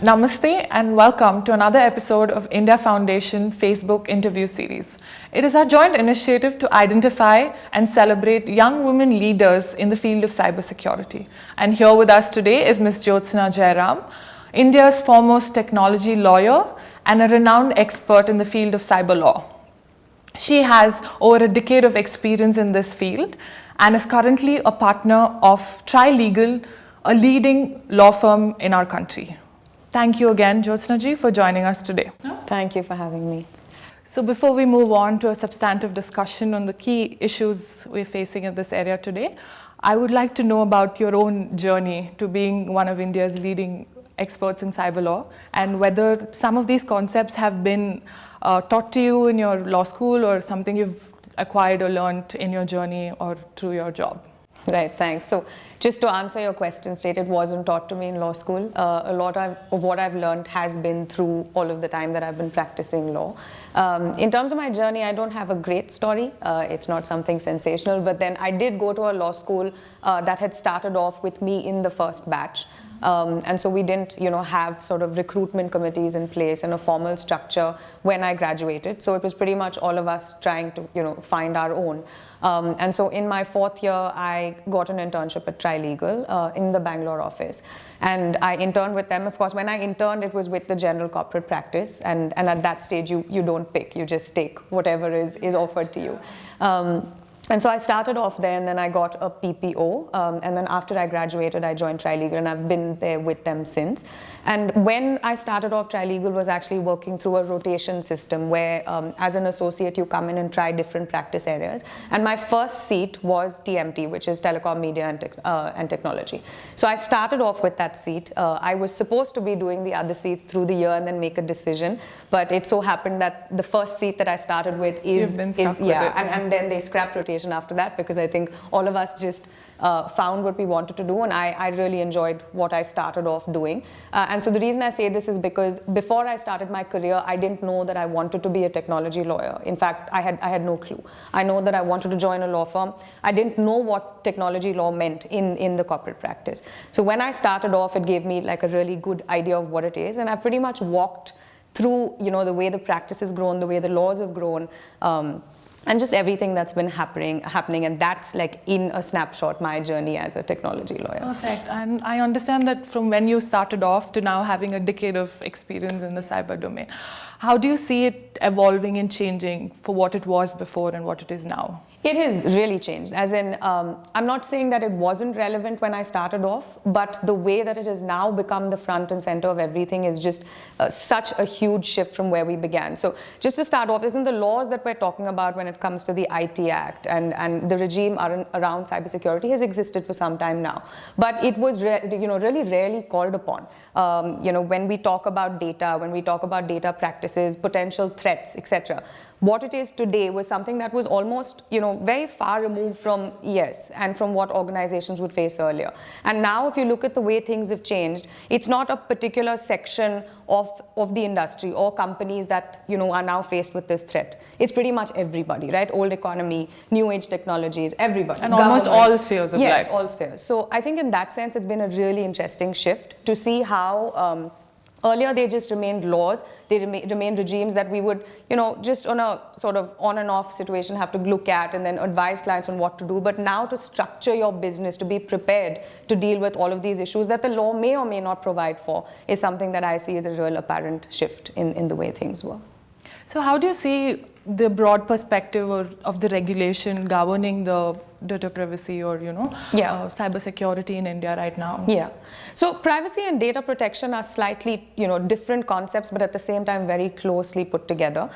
Namaste and welcome to another episode of India Foundation Facebook interview series. It is our joint initiative to identify and celebrate young women leaders in the field of cybersecurity. And here with us today is Ms Jyotsana Jayaram, India's foremost technology lawyer and a renowned expert in the field of cyber law. She has over a decade of experience in this field and is currently a partner of Trilegal, a leading law firm in our country. Thank you again, Jyotsana ji, for joining us today. Thank you for having me. So before we move on to a substantive discussion on the key issues we're facing in this area today, I would like to know about your own journey to being one of India's leading experts in cyber law and whether some of these concepts have been taught to you in your law school or something you've acquired or learned in your journey or through your job. Right, thanks. So just to answer your question straight, it wasn't taught to me in law school. A lot of what I've learned has been through all of the time that I've been practicing law. In terms of my journey, I don't have a great story. It's not something sensational, but then I did go to a law school that had started off with me in the first batch. And so we didn't, have sort of recruitment committees in place and a formal structure when I graduated. So it was pretty much all of us trying to, find our own. And so in my fourth year, I got an internship at Trilegal in the Bangalore office. And I interned with them. Of course, when I interned, it was with the general corporate practice. And at that stage, you don't pick. You just take whatever is offered to you. And so I started off there and then I got a PPO. And then after I graduated, I joined Trilegal and I've been there with them since. And when I started off, Trilegal was actually working through a rotation system where as an associate, you come in and try different practice areas. And my first seat was TMT, which is Telecom, Media and Technology. So I started off with that seat. I was supposed to be doing the other seats through the year and then make a decision. But it so happened that the first seat that I started with and then they scrapped rotation after that because I think all of us just found what we wanted to do and I really enjoyed what I started off doing. And so the reason I say this is because before I started my career, I didn't know that I wanted to be a technology lawyer. In fact, I had no clue. I know that I wanted to join a law firm. I didn't know what technology law meant in the corporate practice. So when I started off, it gave me like a really good idea of what it is. And I pretty much walked through, the way the practice has grown, the way the laws have grown, and just everything that's been happening, and that's like in a snapshot my journey as a technology lawyer. Perfect. And I understand that from when you started off to now having a decade of experience in the cyber domain, how do you see it evolving and changing for what it was before and what it is now? It has really changed. As in, I'm not saying that it wasn't relevant when I started off, but the way that it has now become the front and center of everything is just such a huge shift from where we began. So just to start off, isn't the laws that we're talking about when it comes to the IT Act and the regime around cybersecurity has existed for some time now. But it was really rarely called upon. When we talk about data practices, potential threats, etc. What it is today was something that was almost, very far removed from and from what organizations would face earlier. And now if you look at the way things have changed, it's not a particular section of the industry or companies that, are now faced with this threat. It's pretty much everybody, right? Old economy, new age technologies, everybody. And almost all spheres of life. Yes, all spheres. So I think in that sense, it's been a really interesting shift to see how earlier, they just remained laws, they remained regimes that we would, just on a sort of on and off situation have to look at and then advise clients on what to do. But now to structure your business, to be prepared to deal with all of these issues that the law may or may not provide for is something that I see as a real apparent shift in the way things work. So how do you see the broad perspective of the regulation governing the data privacy or, cyber security in India right now? Yeah. So privacy and data protection are slightly, different concepts, but at the same time, very closely put together.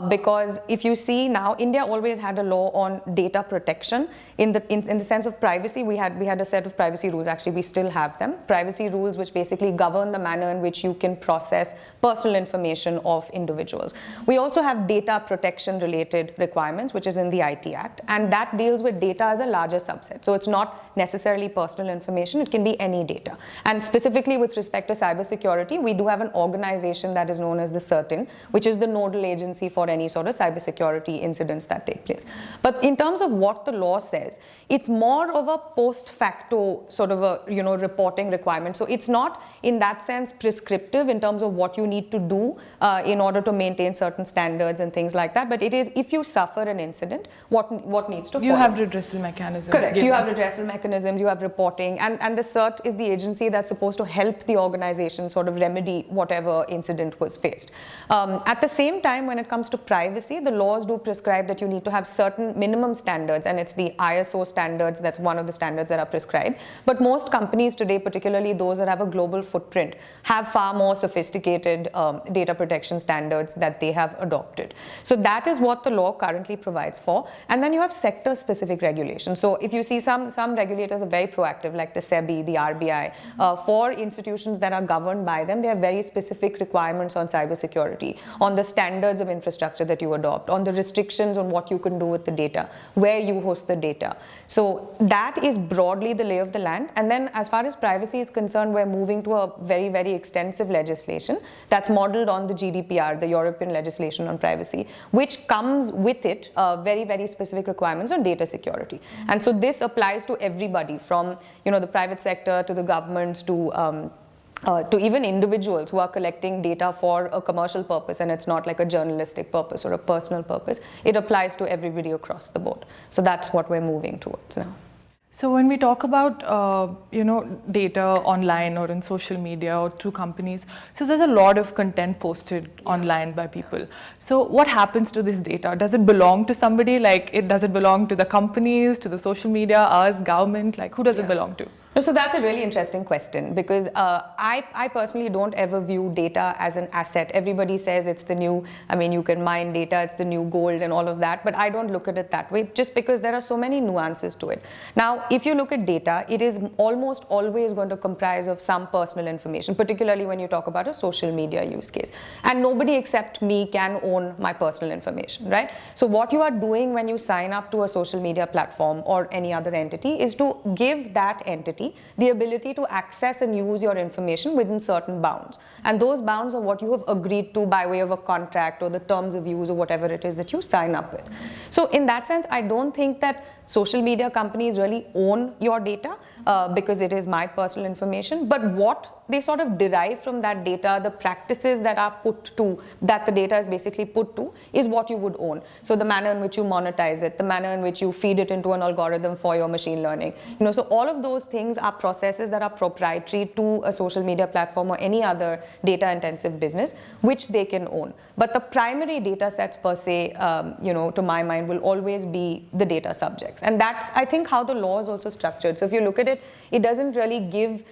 Because if you see now, India always had a law on data protection. In the sense of privacy, we had a set of privacy rules. Actually, we still have them. Privacy rules, which basically govern the manner in which you can process personal information of individuals. We also have data protection related requirements, which is in the IT Act. And that deals with data data as a larger subset. So it's not necessarily personal information, it can be any data. And specifically with respect to cybersecurity, we do have an organization that is known as the CERTIN, which is the nodal agency for any sort of cybersecurity incidents that take place. But in terms of what the law says, it's more of a post facto sort of a reporting requirement. So it's not in that sense prescriptive in terms of what you need to do in order to maintain certain standards and things like that. But it is, if you suffer an incident, what needs to follow. You have redressal mechanisms. Correct. You have redressal mechanisms, you have reporting, and the CERT is the agency that's supposed to help the organization sort of remedy whatever incident was faced. At the same time, when it comes to privacy, the laws do prescribe that you need to have certain minimum standards, and it's the ISO standards that's one of the standards that are prescribed. But most companies today, particularly those that have a global footprint, have far more sophisticated data protection standards that they have adopted. So that is what the law currently provides for. And then you have sector-specific regulation. So if you see some regulators are very proactive, like the SEBI, the RBI, for institutions that are governed by them, they have very specific requirements on cybersecurity, on the standards of infrastructure that you adopt, on the restrictions on what you can do with the data, where you host the data. So that is broadly the lay of the land. And then as far as privacy is concerned, we're moving to a very, very extensive legislation that's modeled on the GDPR, the European legislation on privacy, which comes with it very, very specific requirements on data security. And so this applies to everybody, from the private sector to the governments to even individuals who are collecting data for a commercial purpose, and it's not like a journalistic purpose or a personal purpose. It applies to everybody across the board. So that's what we're moving towards now. So when we talk about data online or in social media or through companies, so there's a lot of content posted online by people. So what happens to this data? Does it belong to somebody? Does it belong to the companies, to the social media, us, government? Who does it belong to? So that's a really interesting question, because I personally don't ever view data as an asset. Everybody says it's the new, you can mine data, it's the new gold and all of that, but I don't look at it that way, just because there are so many nuances to it. Now, if you look at data, it is almost always going to comprise of some personal information, particularly when you talk about a social media use case. And nobody except me can own my personal information, right? So what you are doing when you sign up to a social media platform or any other entity is to give that entity the ability to access and use your information within certain bounds. And those bounds are what you have agreed to by way of a contract or the terms of use or whatever it is that you sign up with. So in that sense, I don't think that social media companies really own your data because it is my personal information. But what they sort of derive from that data, the practices that are that the data is basically put to, is what you would own. So the manner in which you monetize it, the manner in which you feed it into an algorithm for your machine learning. So all of those things are processes that are proprietary to a social media platform or any other data intensive business, which they can own. But the primary data sets per se, to my mind, will always be the data subjects. And that's, I think, how the law is also structured. So if you look at it, it doesn't really give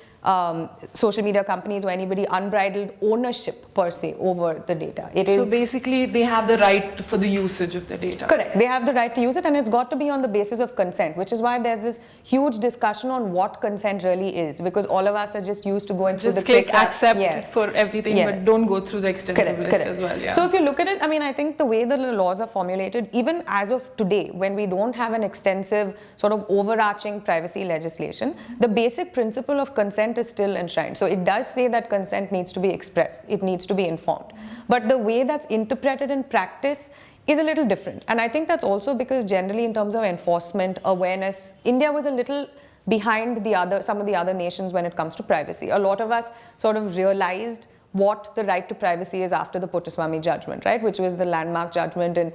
social media companies or anybody unbridled ownership per se over the data. So basically they have the right for the usage of the data. Correct. They have the right to use it, and it's got to be on the basis of consent, which is why there's this huge discussion on what consent really is, because all of us are just used to going through the click accept for everything, but don't go through the extensive list as well. Yeah. So if you look at it, I think the way the laws are formulated, even as of today, when we don't have an extensive sort of overarching privacy legislation, the basic principle of consent is still enshrined. So it does say that consent needs to be expressed, it needs to be informed. But the way that's interpreted in practice is a little different. And I think that's also because generally in terms of enforcement, awareness, India was a little behind some of the other nations when it comes to privacy. A lot of us sort of realized what the right to privacy is after the Putiswami judgment, right, which was the landmark judgment. And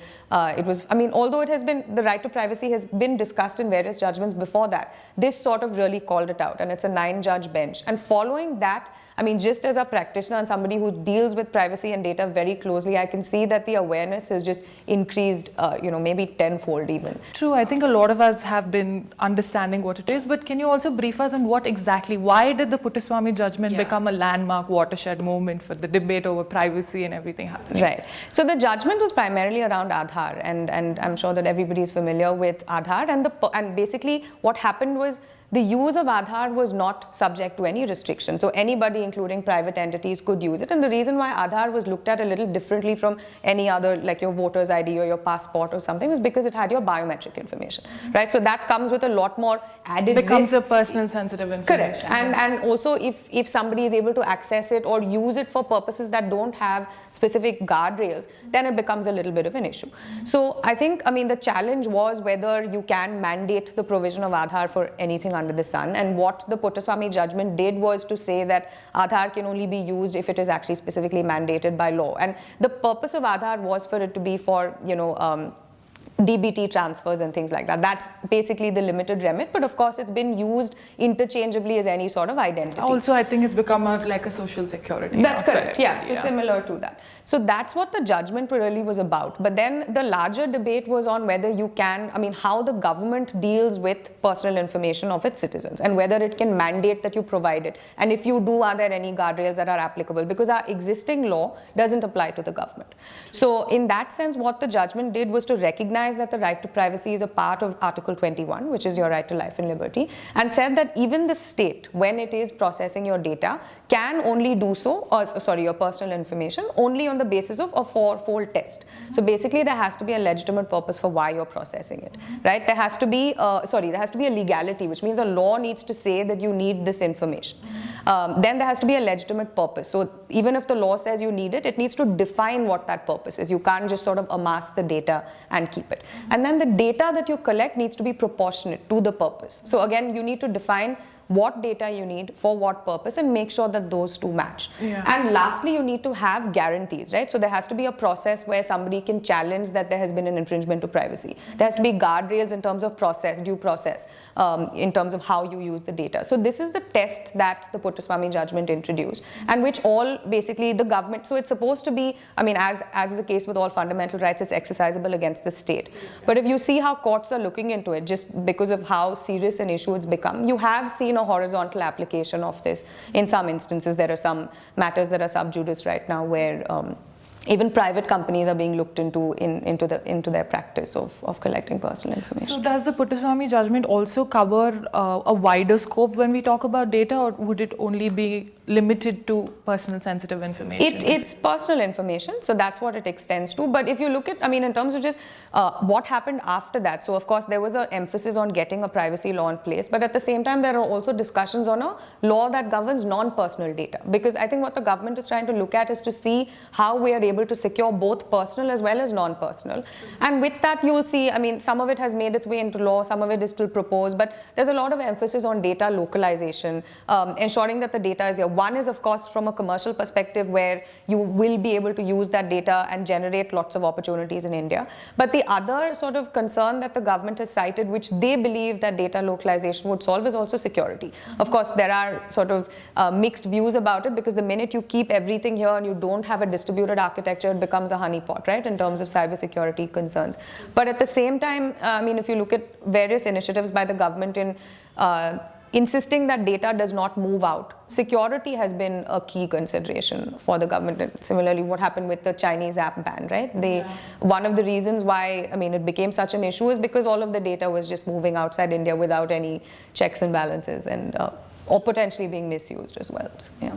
it was, although it has been, the right to privacy has been discussed in various judgments before that, this sort of really called it out, and it's a 9-judge bench. And following that, just as a practitioner and somebody who deals with privacy and data very closely, I can see that the awareness has just increased, maybe tenfold even. True, I think a lot of us have been understanding what it is, but can you also brief us on why did the Putiswami judgment become a landmark watershed moment for the debate over privacy and everything happening? Right. So the judgment was primarily around Aadhaar, and I'm sure that everybody is familiar with Aadhaar. And basically what happened was the use of Aadhaar was not subject to any restriction. So anybody, including private entities, could use it. And the reason why Aadhaar was looked at a little differently from any other, like your voter's ID or your passport or something, is because it had your biometric information, right? So that comes with a lot more added becomes risks. a personal sensitive information. Correct. And also if somebody is able to access it or use it for purposes that don't have specific guardrails, then it becomes a little bit of an issue. So I think, I mean, the challenge was whether you can mandate the provision of Aadhaar for anything under the sun, and what the Putiswami judgment did was to say that Aadhaar can only be used if it is actually specifically mandated by law. And the purpose of Aadhaar was for it to be for, DBT transfers and things like that. That's basically the limited remit, but of course it's been used interchangeably as any sort of identity. Also, I think it's become like a social security. That's correct, yeah. So similar to that. So that's what the judgment really was about. But then the larger debate was on whether you can, I mean, how the government deals with personal information of its citizens and whether it can mandate that you provide it. And if you do, are there any guardrails that are applicable? Because our existing law doesn't apply to the government. So in that sense, what the judgment did was to recognize that the right to privacy is a part of Article 21, which is your right to life and liberty, and said that even the state, when it is processing your data, can only do so, or sorry, your personal information, only on the basis of a fourfold test. So basically, there has to be a legitimate purpose for why you're processing it, right? There has to be, there has to be a legality, which means a law needs to say that you need this information. Then there has to be a legitimate purpose. So even if the law says you need it, it needs to define what that purpose is. You can't just sort of amass the data and keep it. And then the data that you collect needs to be proportionate to the purpose. So again, you need to define what data you need for what purpose and make sure that those two match. And lastly, you need to have guarantees, right? So there has to be a process where somebody can challenge that there has been an infringement to privacy. There has to be guardrails in terms of process, due process, in terms of how you use the data. So this is the test that the Putiswami judgment introduced, and which all basically the government, so it's supposed to be, I mean, as is the case with all fundamental rights, it's exercisable against the state. But if you see how courts are looking into it, just because of how serious an issue it's become, you have seen a horizontal application of this. In some instances, there are some matters that are sub judice right now where even private companies are being looked into their practice of collecting personal information. So does the Putiswami judgment also cover a wider scope when we talk about data, or would it only be limited to personal sensitive information? It's personal information, so that's what it extends to. But if you look at, I mean, in terms of just what happened after that, so of course there was an emphasis on getting a privacy law in place, but at the same time there are also discussions on a law that governs non-personal data, because I think what the government is trying to look at is to see how we are able to secure both personal as well as non-personal. And with that, you will see, I mean, some of it has made its way into law, some of it is still proposed, but there's a lot of emphasis on data localization, ensuring that the data is here. One is, of course, from a commercial perspective, where you will be able to use that data and generate lots of opportunities in India. But the other sort of concern that the government has cited, which they believe that data localization would solve, is also security. Of course, there are sort of mixed views about it, because the minute you keep everything here and you don't have a distributed architecture, it becomes a honeypot, right, in terms of cybersecurity concerns. But at the same time, I mean, if you look at various initiatives by the government in insisting that data does not move out, security has been a key consideration for the government. And similarly, what happened with the Chinese app ban, right? One of the reasons why, I mean, it became such an issue is because all of the data was just moving outside India without any checks and balances, and or potentially being misused as well. So, yeah.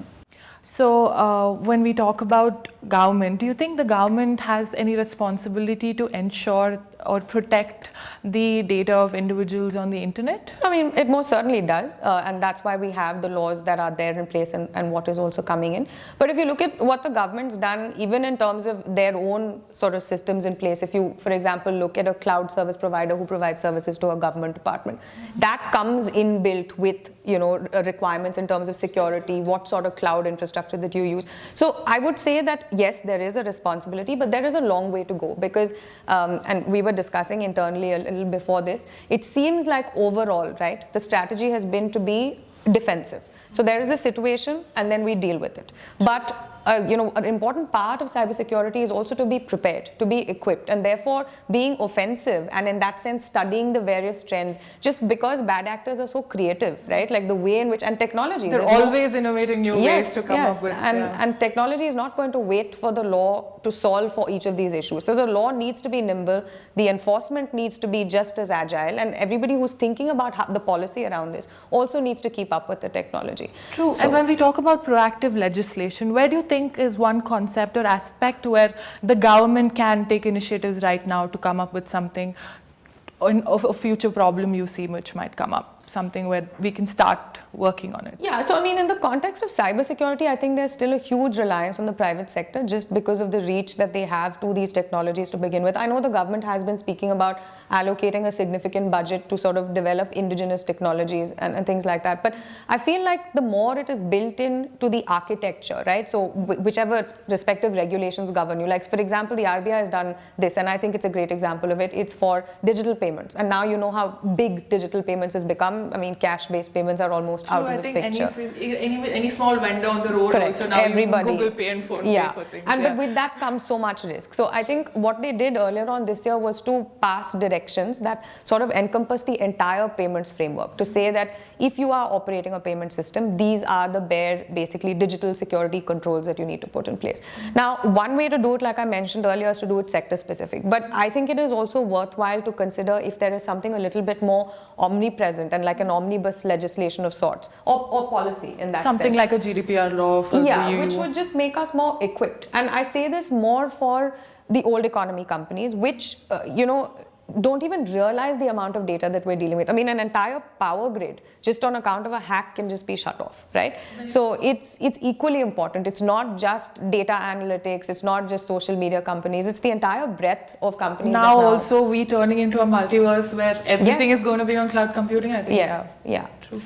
So when we talk about government, do you think the government has any responsibility to ensure or protect the data of individuals on the internet? I mean, it most certainly does, and that's why we have the laws that are there in place and what is also coming in. But if you look at what the government's done, even in terms of their own sort of systems in place, if you, for example, look at a cloud service provider who provides services to a government department, that comes inbuilt with, you know, requirements in terms of security, what sort of cloud infrastructure that you use. So I would say that yes, there is a responsibility, but there is a long way to go, because, and we were discussing internally a little before this, it seems like overall, right, the strategy has been to be defensive. So there is a situation and then we deal with it. But an important part of cybersecurity is also to be prepared, to be equipped, and therefore being offensive, and in that sense studying the various trends, just because bad actors are so creative, right? Like the way in which, and technology. They're always innovating new ways to come up with. And technology is not going to wait for the law to solve for each of these issues. So the law needs to be nimble, the enforcement needs to be just as agile, and everybody who's thinking about the policy around this also needs to keep up with the technology. True. So, and when we talk about proactive legislation, where do you think is one concept or aspect where the government can take initiatives right now to come up with something of a future problem you see which might come up? Something where we can start working on it. Yeah, so I mean, in the context of cybersecurity, I think there's still a huge reliance on the private sector just because of the reach that they have to these technologies to begin with. I know the government has been speaking about allocating a significant budget to sort of develop indigenous technologies and things like that. But I feel like the more it is built in to the architecture, right? So whichever respective regulations govern you. Like, for example, the RBI has done this, and I think it's a great example of it. It's for digital payments. And now you know how big digital payments has become. I mean, cash-based payments are almost out of the picture. I think any small vendor on the road Correct. also now Everybody. uses Google Pay and Phone Pay for things. But with that comes so much risk. So I think what they did earlier on this year was to pass directions that sort of encompass the entire payments framework, to say that if you are operating a payment system, these are the bare, basically digital security controls that you need to put in place. Now, one way to do it, like I mentioned earlier, is to do it sector-specific. But I think it is also worthwhile to consider if there is something a little bit more omnipresent and like an omnibus legislation of sorts, or policy in that something sense. Like a GDPR law for the EU. Which would just make us more equipped. And I say this more for the old economy companies, which don't even realize the amount of data that we're dealing with. I mean, an entire power grid just on account of a hack can just be shut off, right? So it's equally important. It's not just data analytics, it's not just social media companies, it's the entire breadth of companies. Now also we turning into a multiverse where everything Yes. is going to be on cloud computing, I think. Yes, yeah. True.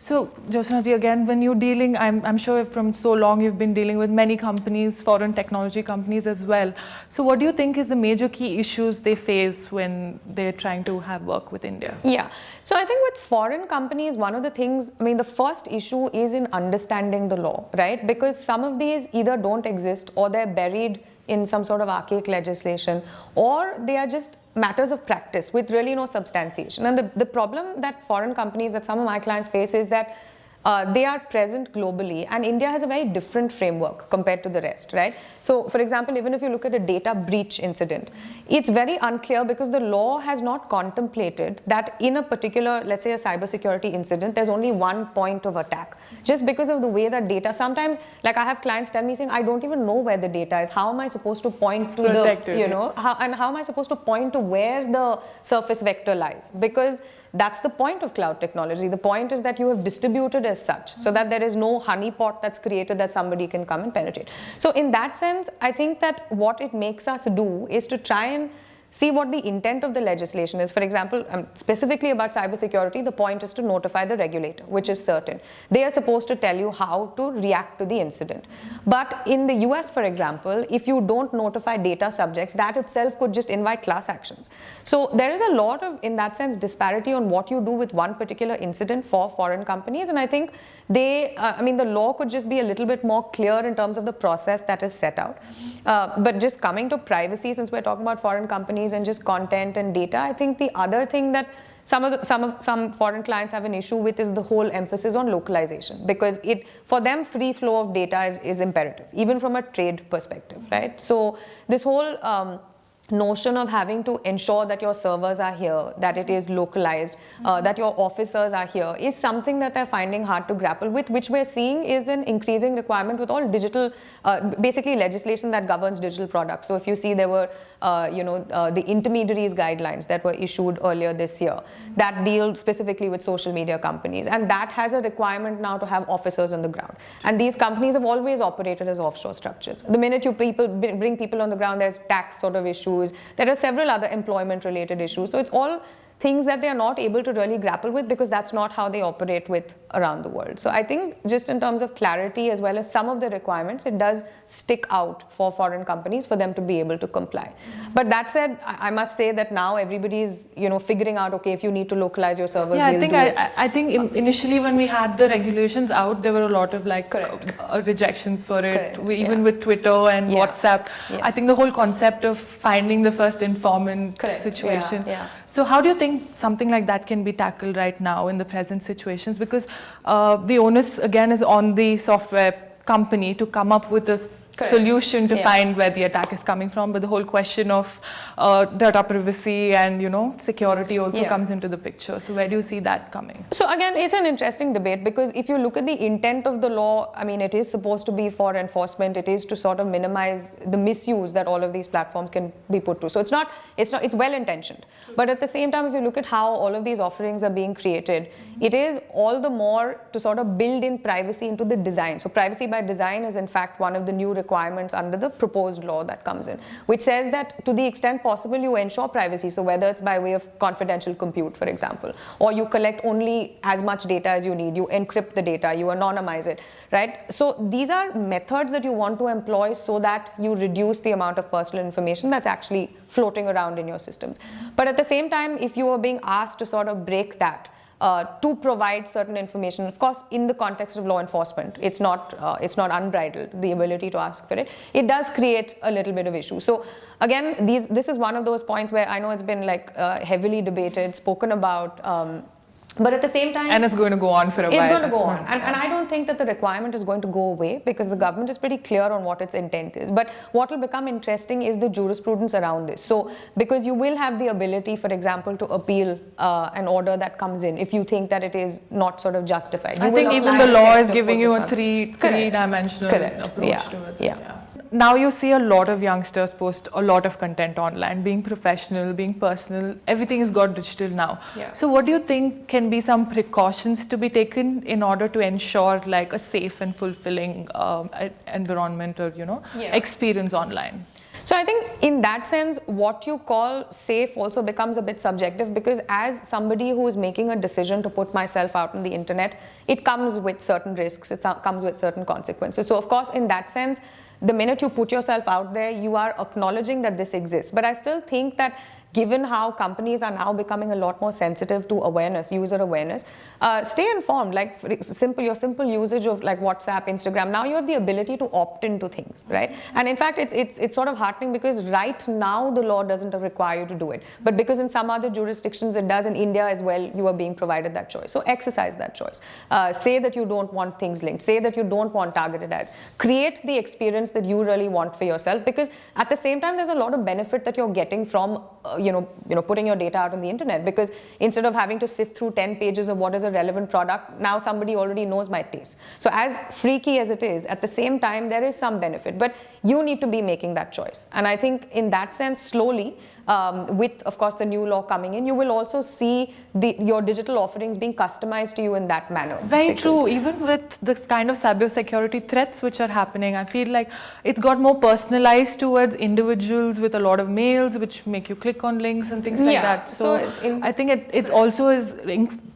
So, Jyotsana ji, again, when you're dealing, I'm sure from so long you've been dealing with many companies, foreign technology companies as well. So what do you think is the major key issues they face when they're trying to have work with India? Yeah, so I think with foreign companies, one of the things, I mean, the first issue is in understanding the law, right? Because some of these either don't exist or they're buried in some sort of archaic legislation, or they are just matters of practice with really no substantiation. And the problem that foreign companies, that some of my clients face, is that they are present globally, and India has a very different framework compared to the rest, right? So, for example, even if you look at a data breach incident, it's very unclear because the law has not contemplated that in a particular, let's say a cybersecurity incident, there's only one point of attack. Just because of the way that data, sometimes, like I have clients tell me saying, I don't even know where the data is. How am I supposed to point to how am I supposed to point to where the surface vector lies? Because that's the point of cloud technology. The point is that you have distributed as such, so that there is no honeypot that's created that somebody can come and penetrate. So in that sense, I think that what it makes us do is to try and see what the intent of the legislation is. For example, specifically about cybersecurity, the point is to notify the regulator, which is certain. They are supposed to tell you how to react to the incident. But in the US, for example, if you don't notify data subjects, that itself could just invite class actions. So there is a lot of, in that sense, disparity on what you do with one particular incident for foreign companies. And I think the law could just be a little bit more clear in terms of the process that is set out. But just coming to privacy, since we're talking about foreign companies and just content and data, I think the other thing that some foreign clients have an issue with is the whole emphasis on localization, because for them free flow of data is imperative, even from a trade perspective, right? So this whole notion of having to ensure that your servers are here, that it is localized, that your officers are here, is something that they're finding hard to grapple with, which we're seeing is an increasing requirement with all digital, basically legislation that governs digital products. So if you see, there were, the intermediaries guidelines that were issued earlier this year that deal specifically with social media companies, and that has a requirement now to have officers on the ground. And these companies have always operated as offshore structures. The minute you bring people on the ground, there's tax sort of issues. There are several other employment related issues. So it's all things that they are not able to really grapple with because that's not how they operate with around the world. So I think just in terms of clarity as well as some of the requirements, it does stick out for foreign companies for them to be able to comply. But that said, I must say that now everybody is, figuring out, okay, if you need to localize your servers, yeah, we'll I think initially when we had the regulations out, there were a lot of rejections for it. Even with Twitter and WhatsApp. Yes. I think the whole concept of finding the first informant situation. So how do you think something like that can be tackled right now in the present situations? Because the onus again is on the software company to come up with a solution to find where the attack is coming from, but the whole question of data privacy and security also comes into the picture. So where do you see that coming? So again, it's an interesting debate because if you look at the intent of the law, I mean, it is supposed to be for enforcement. It is to sort of minimize the misuse that all of these platforms can be put to. So it's well intentioned. But at the same time, if you look at how all of these offerings are being created, it is all the more to sort of build in privacy into the design. So privacy by design is in fact one of the new requirements under the proposed law that comes in, which says that to the extent possible you ensure privacy. So whether it's by way of confidential compute, for example, or you collect only as much data as you need, you encrypt the data, you anonymize it, right? So these are methods that you want to employ so that you reduce the amount of personal information that's actually floating around in your systems. But at the same time, if you are being asked to sort of break that, to provide certain information, of course, in the context of law enforcement, it's not unbridled, the ability to ask for it. It does create a little bit of issue. So again, this is one of those points where I know it's been heavily debated, spoken about. But at the same time, and it's going to go on for a while. It's going to go on, and I don't think that the requirement is going to go away because the government is pretty clear on what its intent is. But what will become interesting is the jurisprudence around this. So because you will have the ability, for example, to appeal an order that comes in if you think that it is not sort of justified. I think even the law is giving you a three-dimensional approach towards it. Yeah. Now you see a lot of youngsters post a lot of content online, being professional, being personal, everything has got digital now. Yeah. So what do you think can be some precautions to be taken in order to ensure a safe and fulfilling environment or, experience online? So I think in that sense, what you call safe also becomes a bit subjective because as somebody who is making a decision to put myself out on the internet, it comes with certain risks, it comes with certain consequences. So of course, in that sense, the minute you put yourself out there, you are acknowledging that this exists. But I still think that given how companies are now becoming a lot more sensitive to awareness, user awareness, stay informed. Your simple usage of WhatsApp, Instagram, now you have the ability to opt into things, right? And in fact, it's sort of heartening because right now the law doesn't require you to do it. But because in some other jurisdictions it does, in India as well, you are being provided that choice. So exercise that choice. Say that you don't want things linked. Say that you don't want targeted ads. Create the experience that you really want for yourself because at the same time, there's a lot of benefit that you're getting from putting your data out on the internet because instead of having to sift through 10 pages of what is a relevant product, now somebody already knows my taste. So as freaky as it is, at the same time, there is some benefit, but you need to be making that choice. And I think in that sense, slowly, with of course the new law coming in, you will also see your digital offerings being customized to you in that manner. Very true. Even with the kind of cybersecurity threats which are happening, I feel like it's got more personalized towards individuals with a lot of mails which make you click on links and things like that. So I think it also is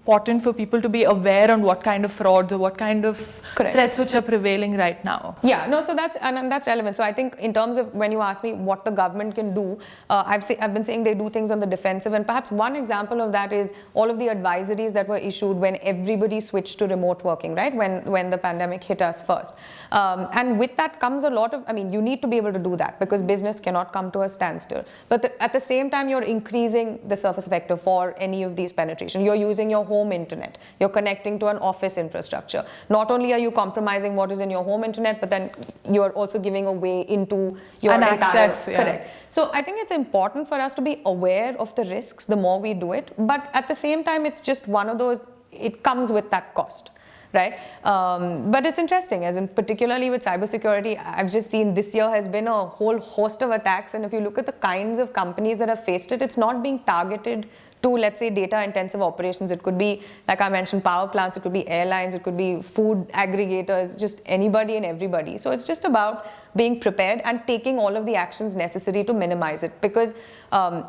important for people to be aware on what kind of frauds or what kind of threats which are prevailing right now. Yeah, no, so that's relevant. So I think in terms of when you ask me what the government can do, I've been saying they do things on the defensive, and perhaps one example of that is all of the advisories that were issued when everybody switched to remote working, right? When the pandemic hit us first. And with that comes a lot of, you need to be able to do that because business cannot come to a standstill. But at the same time, you're increasing the surface vector for any of these penetration. You're using your home internet. You're connecting to an office infrastructure. Not only are you compromising what is in your home internet, but then you're also giving away into your access. Correct. So I think it's important for us to be aware of the risks the more we do it. But at the same time, it's just one of those, it comes with that cost. Right? But it's interesting, as in particularly with cybersecurity, I've just seen this year has been a whole host of attacks. And if you look at the kinds of companies that have faced it, it's not being targeted to, let's say, data intensive operations. It could be, like I mentioned, power plants, it could be airlines, it could be food aggregators, just anybody and everybody. So it's just about being prepared and taking all of the actions necessary to minimize it, because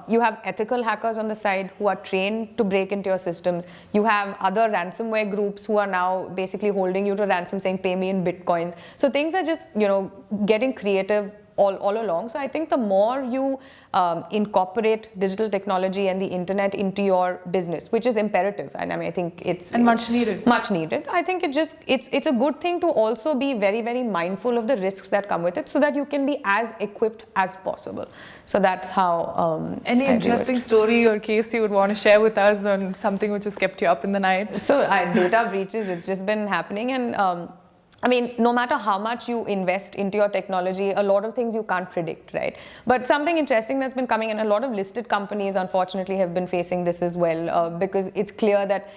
you have ethical hackers on the side who are trained to break into your systems. You have other ransomware groups who are now basically holding you to ransom, saying pay me in bitcoins. So things are just, getting creative all along. So I think the more you incorporate digital technology and the internet into your business, which is imperative, and I think it's much needed. Much needed. I think it's a good thing to also be very, very mindful of the risks that come with it, so that you can be as equipped as possible. So that's how. Any interesting story or case you would want to share with us on something which has kept you up in the night? So data breaches, it's just been happening, and no matter how much you invest into your technology, a lot of things you can't predict, right? But something interesting that's been coming in, a lot of listed companies unfortunately have been facing this as well, because it's clear that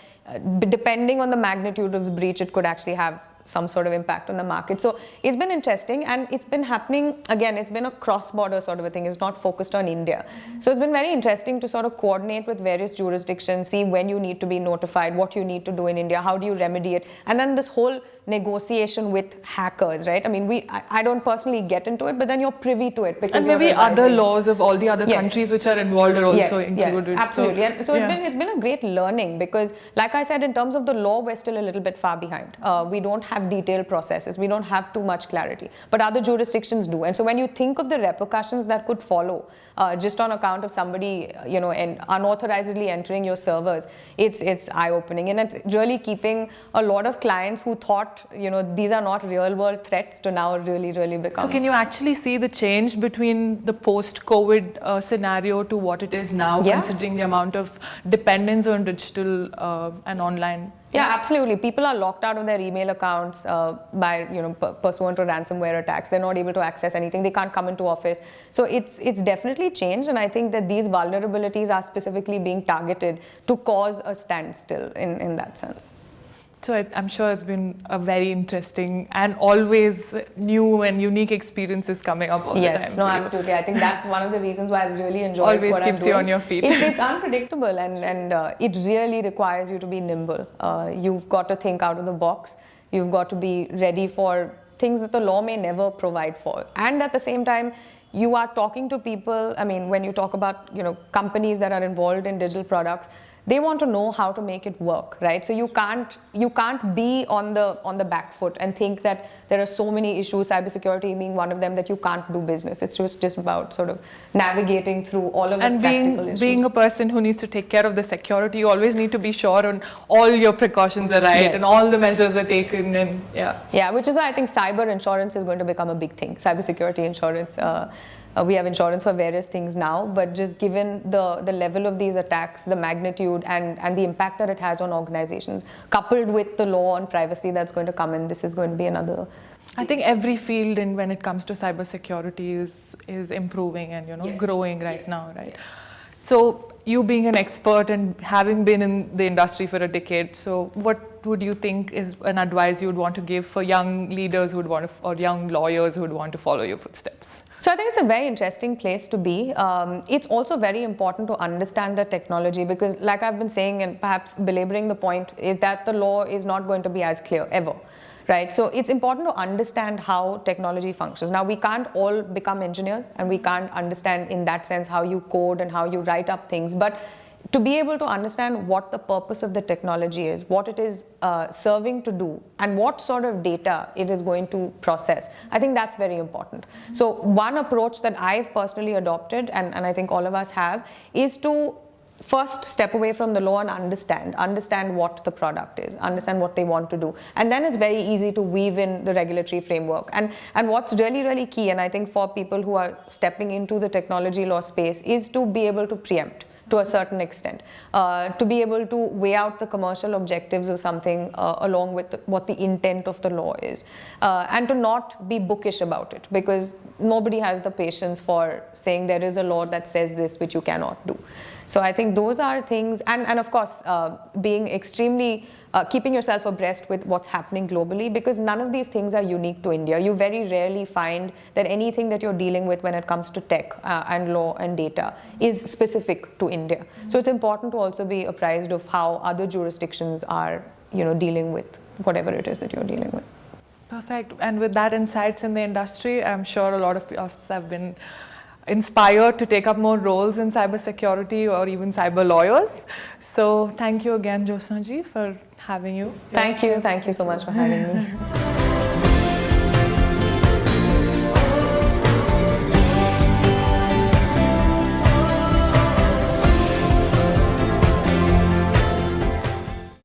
depending on the magnitude of the breach, it could actually have some sort of impact on the market. So it's been interesting, and it's been happening, again, it's been a cross-border sort of a thing. It's not focused on India. So it's been very interesting to sort of coordinate with various jurisdictions, see when you need to be notified, what you need to do in India, how do you remedy it, and then this whole negotiation with hackers, right? I don't personally get into it, but then you're privy to it, because and maybe other laws of all the other countries which are involved are also included. Yes, absolutely. And so it's been a great learning, because like I said, in terms of the law, we're still a little bit far behind. We don't have detailed processes. We don't have too much clarity, but other jurisdictions do. And so when you think of the repercussions that could follow just on account of somebody, and unauthorizedly entering your servers, it's eye-opening, and it's really keeping a lot of clients who thought, these are not real-world threats to now really, really become. So can you actually see the change between the post-COVID scenario to what it is now, considering the amount of dependence on digital and online? Yeah, absolutely. People are locked out of their email accounts by, pursuant to ransomware attacks. They're not able to access anything. They can't come into office. So it's definitely changed, and I think that these vulnerabilities are specifically being targeted to cause a standstill in that sense. So I'm sure it's been a very interesting and always new and unique experiences coming up all the time. Yes, no, absolutely. I think that's one of the reasons why I've really enjoyed always what I'm doing. Always keeps you on your feet. It's unpredictable, and it really requires you to be nimble. You've got to think out of the box. You've got to be ready for things that the law may never provide for. And at the same time, you are talking to people. When you talk about, companies that are involved in digital products, they want to know how to make it work, right? So you can't be on the back foot and think that there are so many issues, cybersecurity being one of them, that you can't do business. It's just about sort of navigating through all of the practical issues. Being a person who needs to take care of the security, you always need to be sure on all your precautions are right, and all the measures are taken, and yeah, which is why I think cyber insurance is going to become a big thing. Cybersecurity insurance. We have insurance for various things now, but just given the level of these attacks, the magnitude and the impact that it has on organizations, coupled with the law on privacy that's going to come in, this is going to be another. I think every field when it comes to cybersecurity is improving and growing right now, right? So you being an expert and having been in the industry for a decade, so what would you think is an advice you would want to give for young leaders who would want to, or young lawyers who would want to follow your footsteps? So I think it's a very interesting place to be. It's also very important to understand the technology, because like I've been saying, and perhaps belaboring the point, is that the law is not going to be as clear ever, right? So it's important to understand how technology functions. Now, we can't all become engineers, and we can't understand in that sense how you code and how you write up things, but to be able to understand what the purpose of the technology is, what it is serving to do, and what sort of data it is going to process, I think that's very important. So one approach that I've personally adopted, and I think all of us have, is to first step away from the law and understand what the product is, understand what they want to do. And then it's very easy to weave in the regulatory framework. And what's really, really key, and I think for people who are stepping into the technology law space, is to be able to preempt to a certain extent, to be able to weigh out the commercial objectives of something along with what the intent of the law is, and to not be bookish about it, because nobody has the patience for saying there is a law that says this which you cannot do. So I think those are things, and of course, being extremely, keeping yourself abreast with what's happening globally, because none of these things are unique to India. You very rarely find that anything that you're dealing with when it comes to tech and law and data is specific to India. So it's important to also be apprised of how other jurisdictions are, dealing with whatever it is that you're dealing with. Perfect. And with that insights in the industry, I'm sure a lot of us have been inspired to take up more roles in cybersecurity or even cyber lawyers. So thank you again, Jyotsana ji, for having you. Thank you so much for having me.